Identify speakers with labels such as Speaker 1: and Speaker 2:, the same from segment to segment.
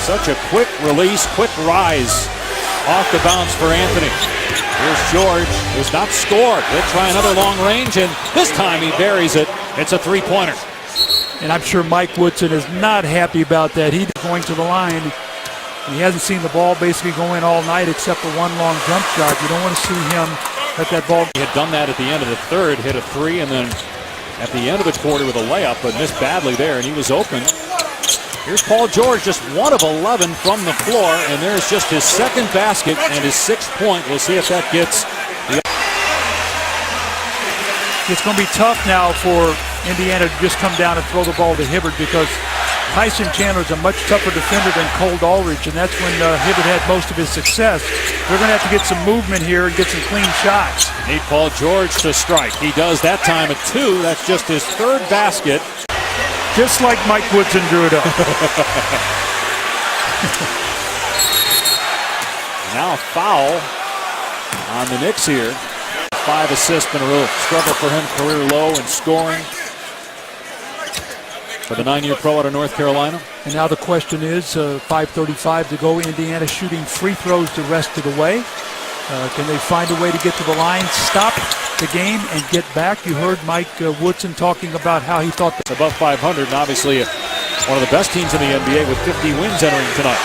Speaker 1: Such a quick release, quick rise off the bounce for Anthony. Here's George, who's not scored. He'll try another long range, and this time he buries it. It's a three-pointer.
Speaker 2: And I'm sure Mike Woodson is not happy about that. He's going to the line. He hasn't seen the ball basically go in all night except for one long jump shot. You don't want to see him let that ball.
Speaker 1: He had done that at the end of the third, hit a three, and then at the end of the quarter with a layup, but missed badly there, and he was open. Here's Paul George, just 1 of 11 from the floor, and there's just his second basket and his 6th point. We'll see if that gets the...
Speaker 2: It's going to be tough now for Indiana to just come down and throw the ball to Hibbert, because Tyson Chandler is a much tougher defender than Cole Aldridge, and that's when Hibbert had most of his success. They're going to have to get some movement here and get some clean shots.
Speaker 1: Need Paul George to strike. He does that time at 2. That's just his 3rd basket.
Speaker 2: Just like Mike Woodson drew it up.
Speaker 1: Now a foul on the Knicks here. 5 assists in a row. Struggle for him, career low in scoring for the 9-year pro out of North Carolina.
Speaker 2: And now the question is, 5:35 to go. Indiana shooting free throws the rest of the way. Can they find a way to get to the line, stop the game, and get back? You heard Mike Woodson talking about how he thought
Speaker 1: it's above 500, and obviously one of the best teams in the NBA with 50 wins entering tonight.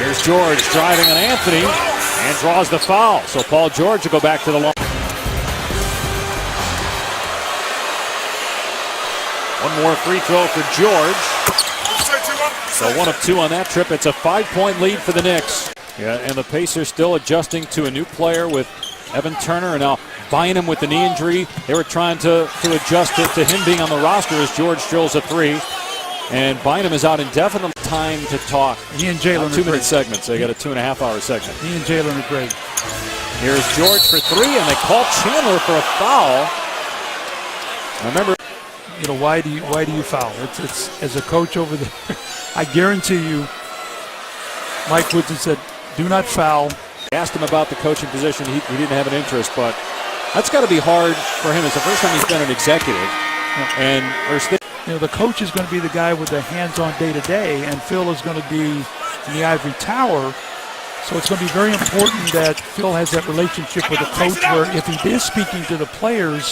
Speaker 1: Here's George driving on Anthony and draws the foul. So Paul George will go back to the line. One more free throw for George. So 1 of 2 on that trip. It's a 5-point lead for the Knicks. Yeah, and the Pacers still adjusting to a new player with Evan Turner, and now Bynum with the knee injury. They were trying to adjust to him being on the roster as George drills a 3. And Bynum is out indefinitely. Time to talk.
Speaker 2: He and Jalen
Speaker 1: 2-minute segments. They got a 2.5-hour segment.
Speaker 2: He and Jalen are great.
Speaker 1: Here's George for 3, and they call Chandler for a foul. Remember,
Speaker 2: you know, why do you foul? It's as a coach over there. I guarantee you, Mike Woodson said, "Do not foul."
Speaker 1: Asked him about the coaching position. He didn't have an interest, but that's got to be hard for him. It's the first time he's been an executive, and
Speaker 2: you know, the coach is going to be the guy with the hands-on day-to-day, and Phil is going to be in the ivory tower. So it's going to be very important that Phil has that relationship with the coach where if he is speaking to the players,